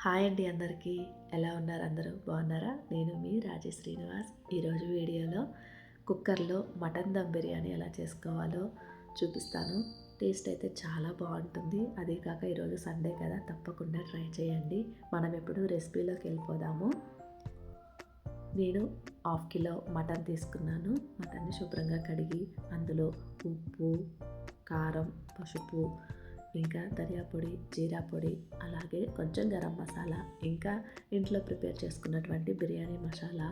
Hi అండి అందరికీ. ఎలా ఉన్నారు అందరూ? బాగున్నారా? నేను మీ రాజేష్ శ్రీనివాస్. ఈరోజు వీడియోలో కుక్కర్లో మటన్ దమ్ బిర్యానీ ఎలా చేసుకోవాలో చూపిస్తాను. టేస్ట్ అయితే చాలా బాగుంటుంది. అదే కాక ఈరోజు సండే కదా, తప్పకుండా ట్రై చేయండి. మనం ఇప్పుడు రెసిపీలోకి వెళ్ళిపోదాము. నేను 1/2 కిలో మటన్ తీసుకున్నాను. మటన్ని శుభ్రంగా కడిగి అందులో ఉప్పు, కారం, పసుపు, ఇంకా ధనియా పొడి, జీరా పొడి, అలాగే కొంచెం గరం మసాలా, ఇంకా ఇంట్లో ప్రిపేర్ చేసుకున్నటువంటి బిర్యానీ మసాలా,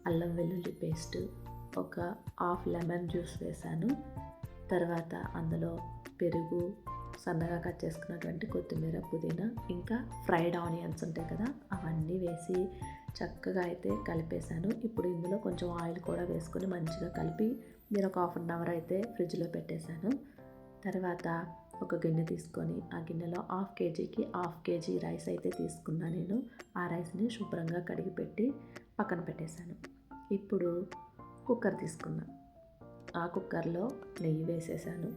అల్లం వెల్లుల్లి పేస్ట్, ఒక హాఫ్ లెమన్ జ్యూస్ వేసాను. తర్వాత అందులో పెరుగు, సన్నగా కట్ చేసుకున్నటువంటి కొత్తిమీర, పుదీనా, ఇంకా ఫ్రైడ్ ఆనియన్స్ ఉంటాయి కదా, అవన్నీ వేసి చక్కగా అయితే కలిపేశాను. ఇప్పుడు ఇందులో కొంచెం ఆయిల్ కూడా వేసుకొని మంచిగా కలిపి నేను ఒక 1/2 అవర్ అయితే ఫ్రిడ్జ్లో పెట్టేశాను. తర్వాత ఒక గిన్నె తీసుకొని ఆ గిన్నెలో 1/2 కేజీకి 1/2 కేజీ రైస్ అయితే తీసుకున్నా నేను. ఆ రైస్ని శుభ్రంగా కడిగి పెట్టి పక్కన పెట్టేశాను. ఇప్పుడు కుక్కర్ తీసుకున్నా. ఆ కుక్కర్లో నెయ్యి వేసేసాను.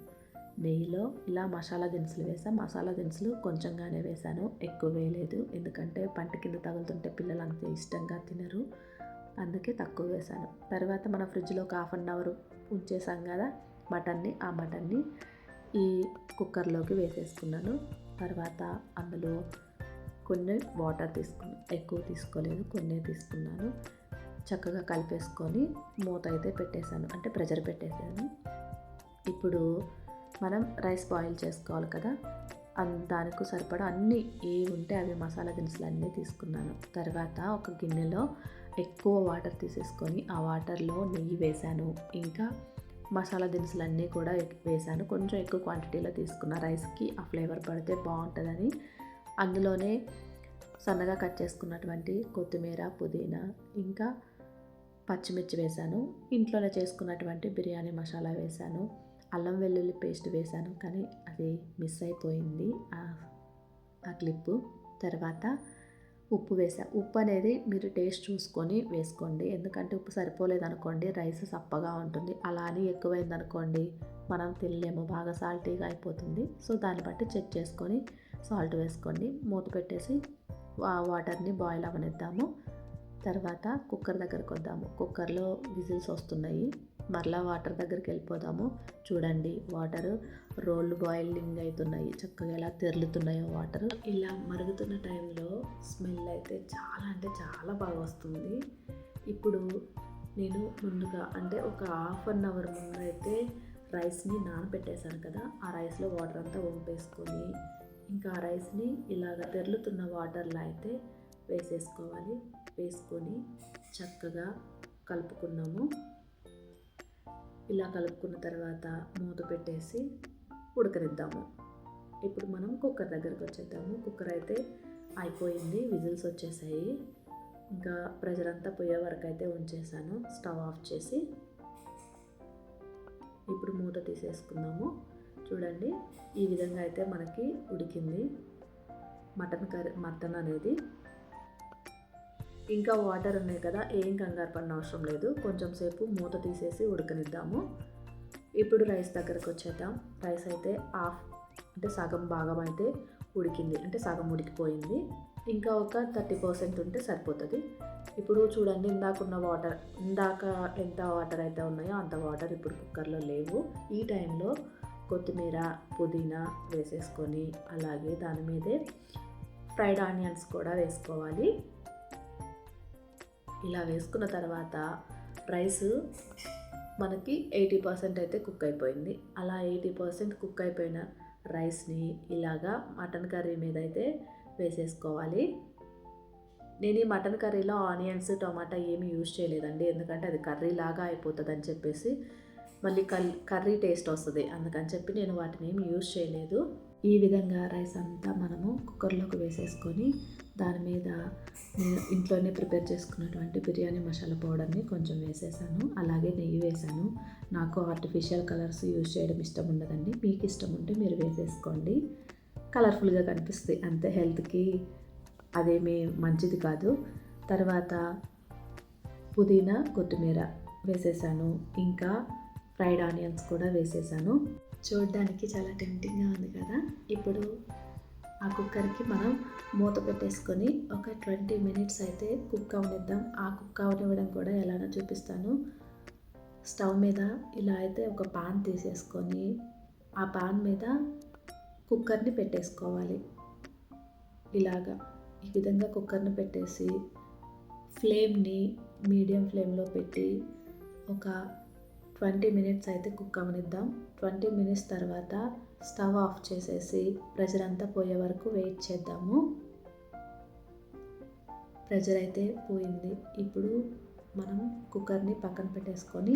నెయ్యిలో ఇలా మసాలా దినుసులు వేసా. మసాలా దినుసులు కొంచెంగానే వేసాను, ఎక్కువ వేయలేదు. ఎందుకంటే పంట కింద తగులుతుంటే పిల్లలు అంత ఇష్టంగా తినరు, అందుకే తక్కువ వేసాను. తర్వాత మన ఫ్రిడ్జ్లో ఒక 1/2 అవర్ ఉంచేసాం కదా మటన్ని, ఆ మటన్ని ఈ కుక్కర్లోకి వేసేసుకున్నాను. తర్వాత అందులో కొన్ని వాటర్ తీసుకున్నాను, ఎక్కువ తీసుకోలేదు, కొన్ని తీసుకున్నాను. చక్కగా కలిపేసుకొని మూత అయితే పెట్టేశాను, అంటే ప్రెషర్ పెట్టేశాను. ఇప్పుడు మనం రైస్ బాయిల్ చేసుకోవాలి కదా, దానికి సరిపడా అన్నీ ఏవి ఉంటే అవి మసాలా దినుసులు అన్నీ తీసుకున్నాను. తర్వాత ఒక గిన్నెలో ఎక్కువ వాటర్ తీసేసుకొని ఆ వాటర్లో నెయ్యి వేశాను, ఇంకా మసాలా దినుసులు అన్నీ కూడా వేసాను. కొంచెం ఎక్కువ క్వాంటిటీలో తీసుకున్న, రైస్కి ఆ ఫ్లేవర్ పడితే బాగుంటుందని. అందులోనే సన్నగా కట్ చేసుకున్నటువంటి కొత్తిమీర, పుదీనా, ఇంకా పచ్చిమిర్చి వేసాను. ఇంట్లోనే చేసుకున్నటువంటి బిర్యానీ మసాలా వేసాను. అల్లం వెల్లుల్లి పేస్ట్ వేసాను, కానీ అది మిస్ అయిపోయింది ఆ క్లిప్పు. తర్వాత ఉప్పు వేసా. ఉప్పు అనేది మీరు టేస్ట్ చూసుకొని వేసుకోండి, ఎందుకంటే ఉప్పు సరిపోలేదనుకోండి రైస్ సప్పగా ఉంటుంది. అలా అని ఎక్కువైందనుకోండి మనం తినలేము, బాగా సాల్టీగా అయిపోతుంది. సో దాన్ని బట్టి చెక్ చేసుకొని సాల్ట్ వేసుకోండి. మూత పెట్టేసి వాటర్ని బాయిల్ అవ్వనిద్దాము. తర్వాత కుక్కర్ దగ్గరికి వద్దాము. కుక్కర్లో విజిల్స్ వస్తున్నాయి. మరలా వాటర్ దగ్గరికి వెళ్ళిపోదాము. చూడండి, వాటర్ రోల్ బాయిలింగ్ అవుతున్నాయి, చక్కగా ఎలా తెరులుతున్నాయో వాటర్. ఇలా మరుగుతున్న టైంలో స్మెల్ అయితే చాలా అంటే చాలా బాగా వస్తుంది. ఇప్పుడు నేను ముందుగా అంటే ఒక 1/2 అవర్ ముందు అయితే రైస్ని నానబెట్టేశాను కదా, ఆ రైస్లో వాటర్ అంతా వంపేసుకొని ఇంకా ఆ రైస్ని ఇలాగ తెరులుతున్న వాటర్లో అయితే వేసేసుకోవాలి. వేసుకొని చక్కగా కలుపుకున్నాము. ఇలా కలుపుకున్న తర్వాత మూత పెట్టేసి ఉడకనిద్దాము. ఇప్పుడు మనం కుక్కర్ దగ్గరికి వచ్చేద్దాము. కుక్కర్ అయితే అయిపోయింది, విజిల్స్ వచ్చేసాయి. ఇంకా ప్రెషర్ అంతా పోయే వరకు అయితే ఉంచేసాను. స్టవ్ ఆఫ్ చేసి ఇప్పుడు మూత తీసేసుకుందాము. చూడండి, ఈ విధంగా అయితే మనకి ఉడికింది మటన్ అనేది. ఇంకా వాటర్ ఉన్నాయి కదా, ఏం కంగారు పడిన అవసరం లేదు. కొంచెం సేపు మూత తీసేసి ఉడకనిద్దాము. ఇప్పుడు రైస్ దగ్గరకు వచ్చేద్దాం. రైస్ అయితే అంటే సగం భాగం అయితే ఉడికింది, అంటే సగం ఉడికిపోయింది. ఇంకా ఒక 30% ఉంటే సరిపోతుంది. ఇప్పుడు చూడండి, ఇందాక ఎంత వాటర్ అయితే ఉన్నాయో అంత వాటర్ ఇప్పుడు కుక్కర్లో లేవు. ఈ టైంలో కొత్తిమీర, పుదీనా వేసేసుకొని అలాగే దాని మీదే ఫ్రైడ్ ఆనియన్స్ కూడా వేసుకోవాలి. ఇలా వేసుకున్న తర్వాత రైస్ మనకి 80% అయితే కుక్ అయిపోయింది. అలా 80% కుక్ అయిపోయిన రైస్ని ఇలాగా మటన్ కర్రీ మీద అయితే వేసేసుకోవాలి. నేను ఈ మటన్ కర్రీలో ఆనియన్స్, టమాటా ఏమి యూజ్ చేయలేదండి, ఎందుకంటే అది కర్రీ లాగా అయిపోతుంది అని చెప్పేసి, మళ్ళీ కర్రీ టేస్ట్ వస్తుంది, అందుకని చెప్పి నేను వాటిని ఏమి యూజ్ చేయలేదు. ఈ విధంగా రైస్ అంతా మనము కుక్కర్లోకి వేసేసుకొని దాని మీద నేను ఇంట్లోనే ప్రిపేర్ చేసుకున్నటువంటి బిర్యానీ మసాలా పౌడర్ని కొంచెం వేసేసాను, అలాగే నెయ్యి వేసాను. నాకు ఆర్టిఫిషియల్ కలర్స్ యూజ్ చేయడం ఇష్టం ఉండదండి, మీకు ఇష్టం ఉంటే మీరు వేసేసుకోండి. కలర్ఫుల్గా కనిపిస్తుంది అంతే, హెల్త్కి అదేమీ మంచిది కాదు. తర్వాత పుదీనా, కొత్తిమీర వేసేసాను, ఇంకా ఫ్రైడ్ ఆనియన్స్ కూడా వేసేసాను. చూడడానికి చాలా టెంప్టింగ్గా ఉంది కదా. ఇప్పుడు ఆ కుక్కర్కి మనం మూత పెట్టేసుకొని ఒక 20 మినిట్స్ అయితే కుక్ అవనిద్దాం. ఆ కుక్ అవనివ్వడం కూడా ఎలానో చూపిస్తాను. స్టవ్ మీద ఇలా అయితే ఒక పాన్ తీసేసుకొని ఆ పాన్ మీద కుక్కర్ని పెట్టేసుకోవాలి. ఇలాగా ఈ విధంగా కుక్కర్ని పెట్టేసి ఫ్లేమ్ని మీడియం ఫ్లేమ్లో పెట్టి ఒక 20 మినిట్స్ అయితే కుక్ అవనిద్దాం. 20 మినిట్స్ తర్వాత స్టవ్ ఆఫ్ చేసేసి ప్రెషర్ అంతా పోయే వరకు వెయిట్ చేద్దాము. ప్రెషర్ అయితే పోయింది. ఇప్పుడు మనం కుక్కర్ని పక్కన పెట్టేసుకొని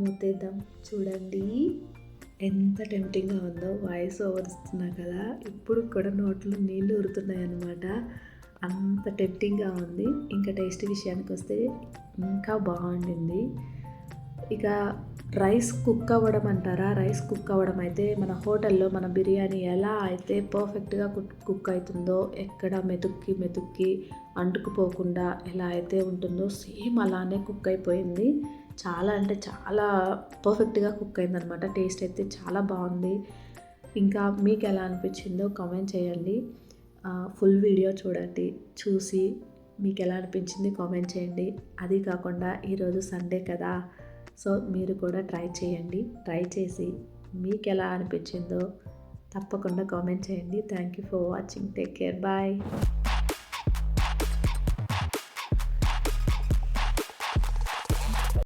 మూతేద్దాం. చూడండి ఎంత టెంప్టింగ్గా ఉందో. వాయిస్ ఓవర్ ఇస్తున్నా కదా, ఇప్పుడు కూడా నోట్లో నీళ్ళు ఊరుతున్నాయి అన్నమాట. అంత టెంప్టింగ్గా ఉంది. ఇంకా టేస్ట్ విషయానికి వస్తే ఇంకా బాగుండింది. ఇక రైస్ కుక్ అవ్వడం అంటారా, రైస్ కుక్ అవ్వడం అయితే మన హోటల్లో మన బిర్యానీ ఎలా అయితే పర్ఫెక్ట్గా కుక్ అవుతుందో, ఎక్కడ మెతుక్కి అంటుకుపోకుండా ఎలా అయితే ఉంటుందో సేమ్ అలానే కుక్ అయిపోయింది. చాలా అంటే చాలా పర్ఫెక్ట్గా కుక్ అయిందనమాట. టేస్ట్ అయితే చాలా బాగుంది. ఇంకా మీకు ఎలా అనిపించిందో కామెంట్ చేయండి. ఫుల్ వీడియో చూడండి. చూసి మీకు ఎలా అనిపించింది కామెంట్ చేయండి. అది కాకుండా ఈరోజు సండే కదా, సో మీరు కూడా ట్రై చేయండి. ట్రై చేసి మీకు ఎలా అనిపించిందో తప్పకుండా కామెంట్ చేయండి. Thank you for watching. Take care. Bye.